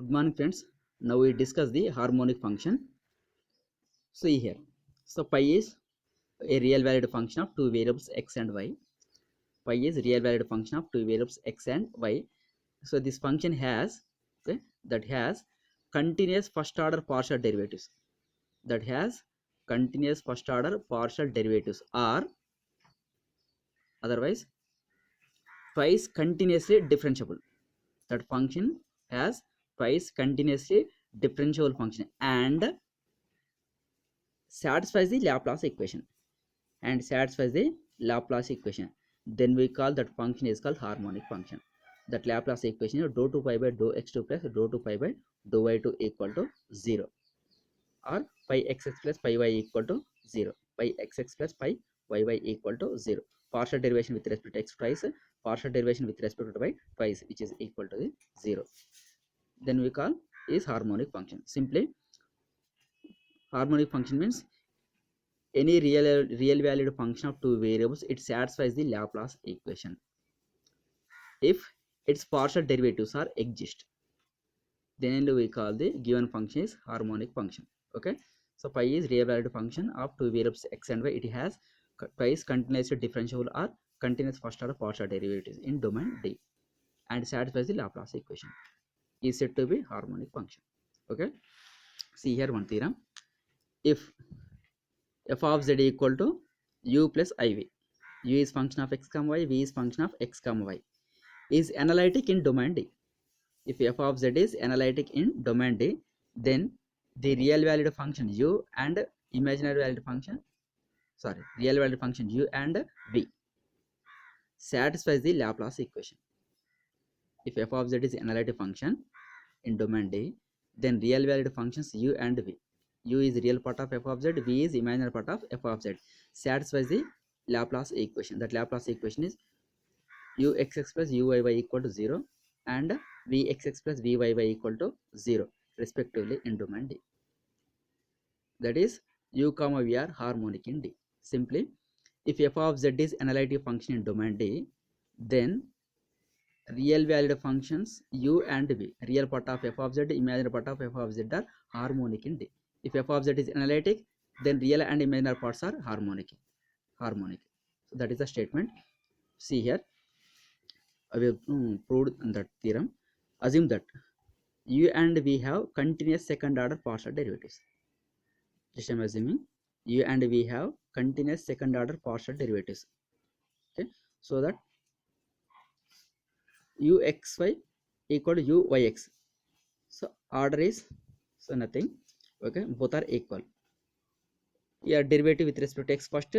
Good morning, friends. Now we discuss the harmonic function. See here. So pi is a real valued function of two variables x and y. Pi is real valued function of two variables x and y. So this function has that has continuous first order partial derivatives. That has continuous first order partial derivatives, or otherwise twice continuously differentiable. That function has twice continuously differentiable function and satisfies the Laplace equation then we call that function is called harmonic function. That Laplace equation is dou 2 pi by dou x2 plus dou 2 pi by dou y2 equal to 0, or pi xx plus pi y equal to 0, pi xx plus pi yy equal to 0. Partial derivation with respect to x twice, partial derivation with respect to y twice, which is equal to the 0. Then we call is harmonic function. Simply, harmonic function means any real valued function of two variables, it satisfies the Laplace equation if its partial derivatives are exist, then we call the given function is harmonic function. Okay, so pi is real valued function of two variables x and y. It has twice continuously differentiable or continuous first order partial derivatives in domain D and satisfies the Laplace equation, is said to be harmonic function. Okay, see here one theorem. If f of z equal to u plus iv, u is function of x comma y, v is function of x comma y, is analytic in domain D. If f of z is analytic in domain D, then the real valued function u and imaginary valued function, real valued function u and v satisfies the Laplace equation. If f of z is analytic function in domain D, then real valued functions u and v, u is real part of f of z, v is imaginary part of f of z, satisfies the Laplace equation. That Laplace equation is uxx plus uyy equal to 0 and vxx plus vyy equal to 0 respectively in domain D. That is u comma v are harmonic in D. Simply, if f of z is analytic function in domain D, then real valued functions u and v, real part of f of z, imaginary part of f of z, are harmonic in D. If f of z is analytic, then real and imaginary parts are harmonic. So that is the statement. See here, I will prove that theorem. Assume that u and v have continuous second order partial derivatives. Just I am assuming u and v have continuous second order partial derivatives. Okay, so that uxy equal to uyx. So order is nothing. Okay, both are equal. Here derivative with respect to x first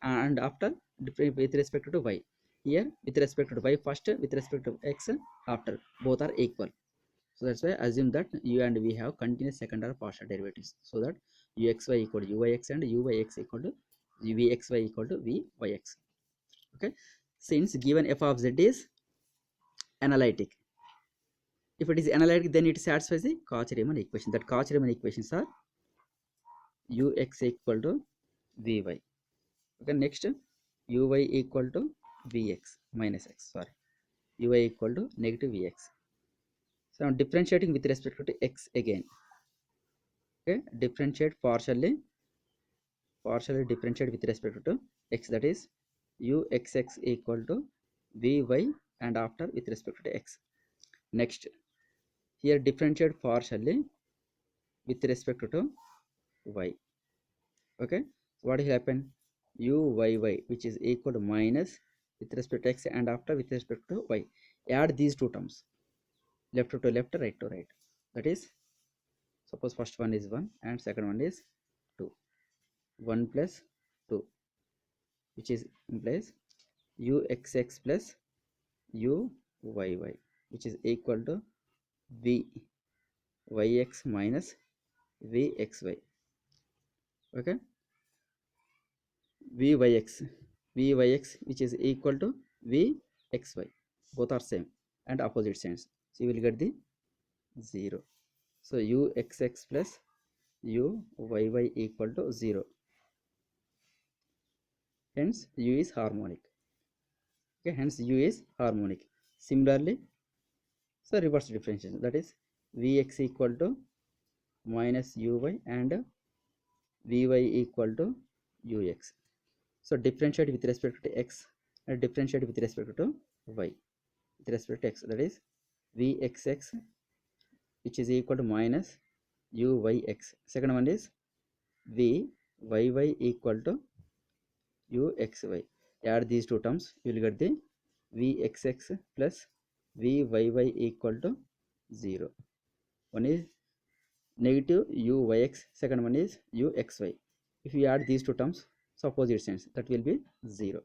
and after with respect to y. Here with respect to y first, with respect to x after, both are equal. So that's why I assume that u and v have continuous second order partial derivatives. So that uxy equal to uyx and uyx equal to vxy equal to vyx. Okay, since given f of z is analytic, if it is analytic, then it satisfies the Cauchy-Riemann equation. That Cauchy-Riemann equations are ux equal to vy. Okay, next uy equal to vx minus x. Uy equal to negative vx. So I'm differentiating with respect to x again. Okay, differentiate partially differentiate with respect to x, that is uxx equal to vy and after with respect to x. Next, here differentiate partially with respect to y. Okay, so what will happen? Uyy, which is equal to minus with respect to x and after with respect to y. Add these two terms, left to left, right to right. That is, suppose first one is 1 and second one is 2. 1 plus 2, which is implies uxx plus uyy, which is equal to vyx minus vxy. Okay, vyx which is equal to vxy, both are same and opposite signs, so you will get the 0. So uxx plus uyy equal to 0, hence u is harmonic. Okay, hence u is harmonic. Similarly, so reverse differentiation, that is Vx equal to minus uy and vy equal to ux. So differentiate with respect to x and differentiate with respect to y. With respect to x, that is vxx, which is equal to minus uyx. Second one is vyy equal to uxy. Add these two terms, you will get the vxx plus vyy equal to 0. One is negative uyx, second one is uxy. If you add these two terms, opposite signs, that will be 0.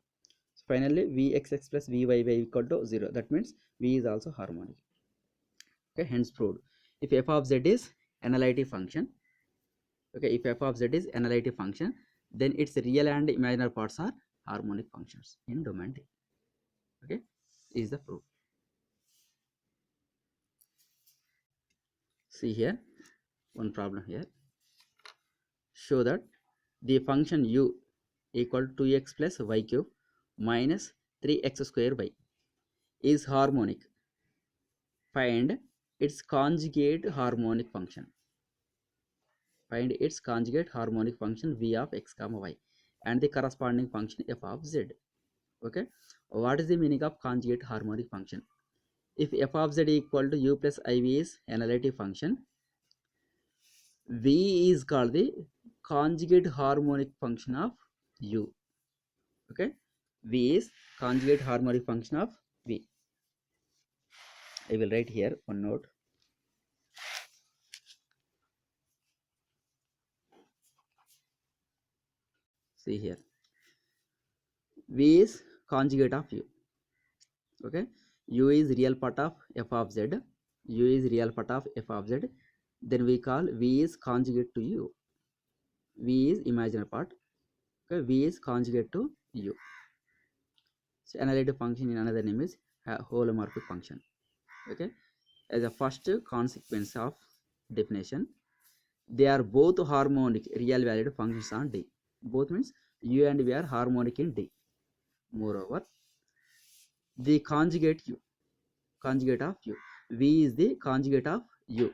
So finally vxx plus vyy equal to 0. That means v is also harmonic. Okay, hence proved. If f of z is analytic function, okay, if f of z is analytic function, then its real and imaginary parts are harmonic functions in domain D. Okay, is the proof. See here, one problem here. Show that the function u equal to 2x plus y cube minus 3x square y is harmonic. Find its conjugate harmonic function. Find its conjugate harmonic function v of x comma y and the corresponding function f of z. Okay, what is the meaning of conjugate harmonic function? If f of z equal to u plus iv is analytic function, v is called the conjugate harmonic function of u. Okay, v is conjugate harmonic function of v. I will write here one note. See here, v is conjugate of u. Okay, u is real part of f of z, u is real part of f of z, then we call v is conjugate to u, v is imaginary part. Okay, v is conjugate to u. So analytic function in another name is holomorphic function. Okay, as a first consequence of definition, they are both harmonic real valued functions on D. Both means u and v are harmonic in D. Moreover, the conjugate of u, v is the conjugate of u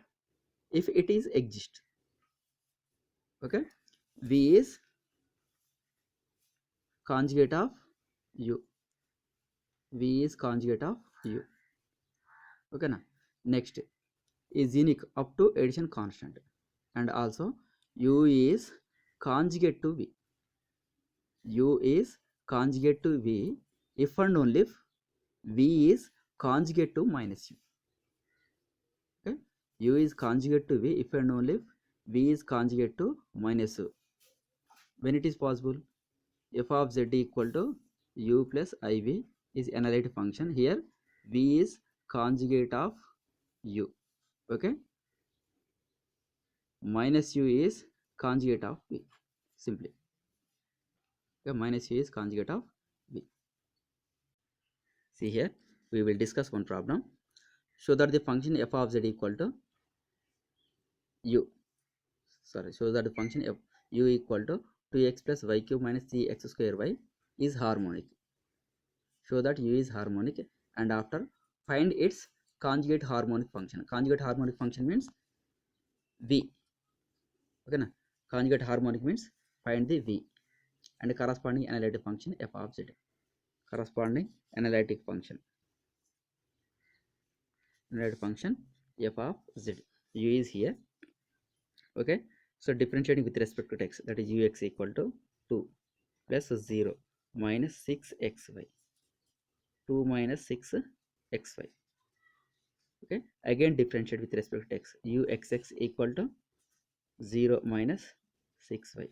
if it is exist. Okay, v is conjugate of u, v is conjugate of u. Okay, now next is unique up to addition constant, and also u is conjugate to v. U is conjugate to v if and only if v is conjugate to minus u. Okay, u is conjugate to v if and only if v is conjugate to minus u. When it is possible, f of z equal to u plus iv is analytic function. Here v is conjugate of u. Okay, minus u is conjugate of v. Simply, okay, minus u is conjugate of v. See here, we will discuss one problem. Show that the function f of z equal to u. Show that the function f u equal to 2x plus y cube minus 3x square y is harmonic. Show that u is harmonic, and after find its conjugate harmonic function. Conjugate harmonic function means v. Okay, na? Conjugate harmonic means find the v and corresponding analytic function f of z. Corresponding analytic function. Analytic function f of z. U is here. Okay, so differentiating with respect to x, that is ux equal to 2 plus 0 minus 6xy. 2 minus 6xy. Okay, again differentiate with respect to x. Uxx equal to 0 minus 6y,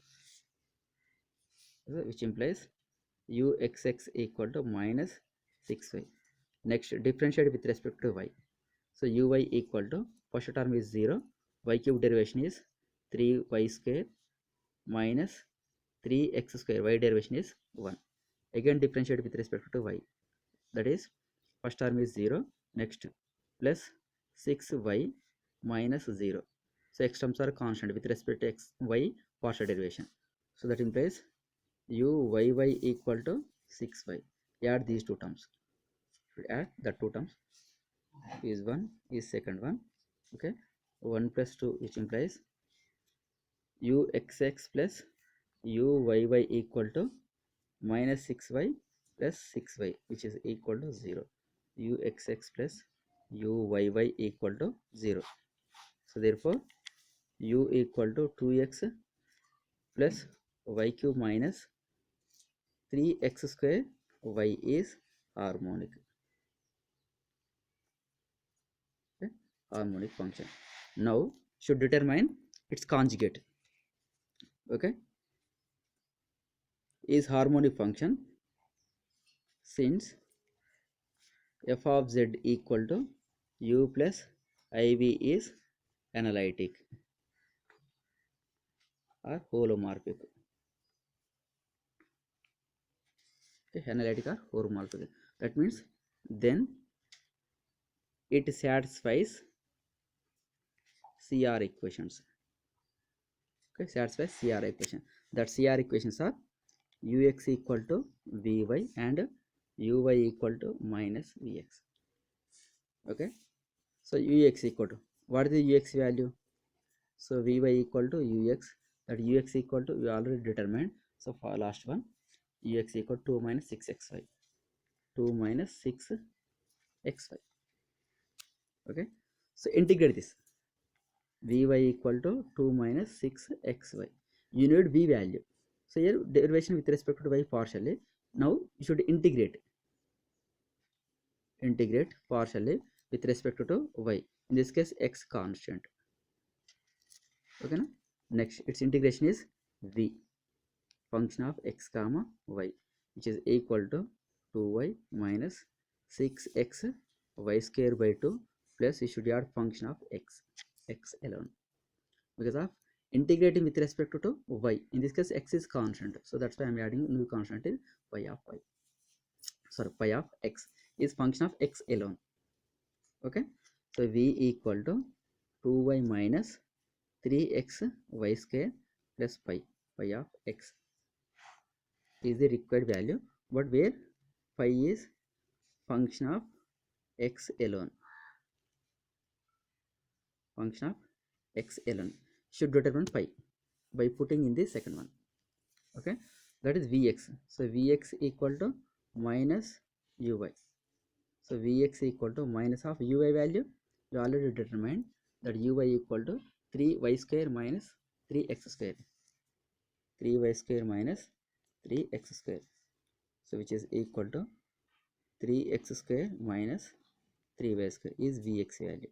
okay, which implies uxx equal to minus 6y. Next, differentiate with respect to y. So uy equal to, first term is 0, y cube derivation is 3y square minus 3x square, y derivation is 1. Again differentiate with respect to y, that is first term is 0, next plus 6y minus 0. So x terms are constant with respect to x, y partial derivation. So that implies uyy equal to 6y. Add these two terms. Add the two terms. Is one, is second one. Okay. 1 plus 2, which implies uxx plus uyy equal to minus 6y plus 6y, which is equal to 0. Uxx plus uyy equal to 0. So therefore u equal to 2x plus y cube minus 3x square y is harmonic. Okay? Harmonic function. Now should determine its conjugate. Okay, is harmonic function since f of z equal to u plus iv is analytic or holomorphic. Okay, analytic or holomorphic. That means then it satisfies CR equations. Okay, satisfies CR equation. That CR equations are ux equal to vy and uy equal to minus vx. Okay, so ux equal to, what is the ux value? So vy equal to ux, that ux equal to we already determined. So for last one, ux equal to 2 minus 6xy, 2 minus 6xy. Okay, so integrate this, vy equal to 2 minus 6xy. You need v value. So here derivation with respect to y partially. Now you should integrate partially with respect to y. In this case, x constant. Okay, na? Next, its integration is v, function of x comma y, which is equal to 2y minus 6x y square by 2 plus you should add function of x alone, because of integrating with respect to y. In this case, x is constant, so that's why I'm adding new constant is pi of y. Sorry, pi of x is function of x alone. Okay, so v equal to 2y minus 3x y square plus pi of x is the required value, but where pi is function of x alone, function of x alone, should determine pi by putting in the second one. Okay, that is vx. So vx equal to minus uy. So vx equal to minus of uy value you already determined, that uy equal to 3y square minus 3x square, 3y square minus 3x square, so which is equal to 3x square minus 3y square is vx value.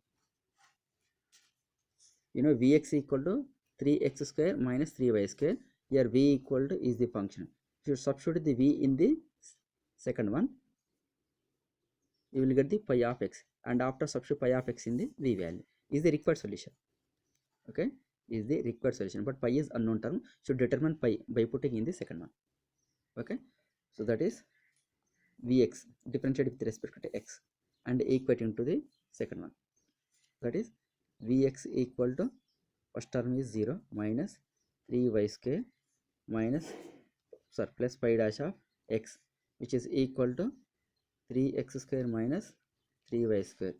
You know vx equal to 3x square minus 3y square. Here v equal to is the function. If you substitute the v in the second one, you will get the pi of x, and after substitute pi of x in the v value is the required solution. Okay, is the required solution, but pi is unknown term, should determine pi by putting in the second one. Okay, so that is vx differentiated with respect to x and equating to the second one, that is vx equal to first term is 0 minus 3y square minus plus pi dash of x, which is equal to 3x square minus 3y square.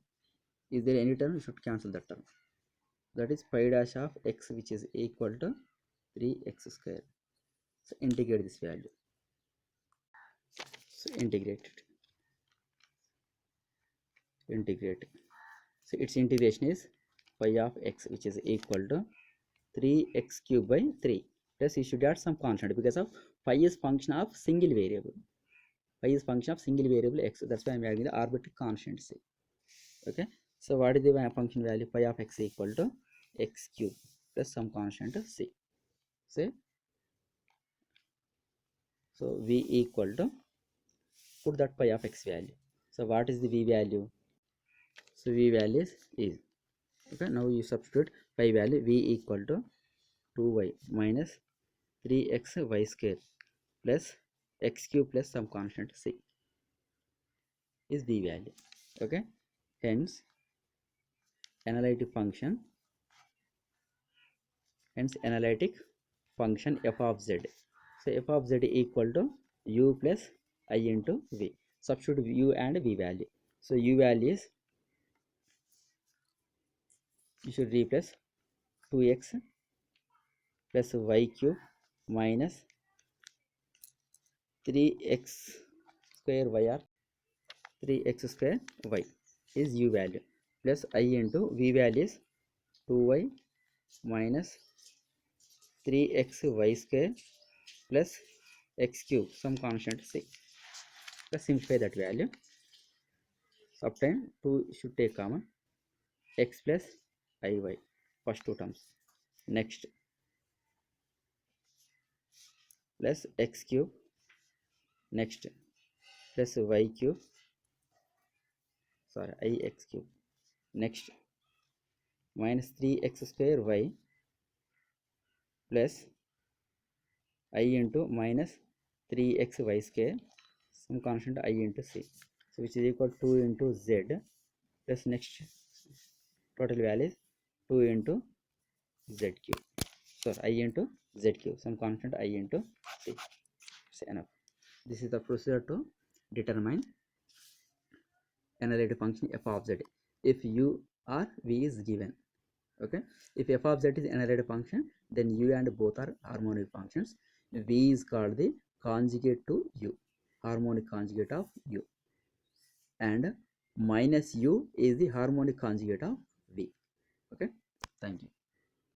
Is there any term? You should cancel that term. That is pi dash of x, which is equal to 3x square. So integrate this value. So integrate it. So its integration is pi of x, which is equal to 3x cube by 3 plus you should add some constant, because of pi is function of single variable. Pi is function of single variable x, that's why I'm adding the arbitrary constant c. Okay, so what is the function value? Pi of x equal to x cube plus some constant c. Say, so v equal to, put that pi of x value. So what is the v value? So v value is okay. Now you substitute pi value, v equal to 2y minus 3x y square plus x cube plus some constant c is v value. Okay, hence analytic function f of z. So f of z equal to u plus I into v. Substitute u and v value. So u value is you should replace 2x plus y cube minus 3x square y, or 3x square y is u value, plus I into v value is 2y minus 3x y square plus x cube, some constant c. Let's simplify that value. Obtain 2 should take common, x plus iy, first two terms. Next, plus x cube, next plus y cube, sorry ix cube, next minus 3x square y plus I into minus 3x y square, some constant I into c, so which is equal to 2 into z, plus next total value is 2 into z cube, so I into z cube, some constant I into c. So enough. This is the procedure to determine analytic function f of z if u or v is given. Okay, if f of z is analytic function, then u and both are harmonic functions. V is called the conjugate to u, harmonic conjugate of u, and minus u is the harmonic conjugate of v. Okay, thank you.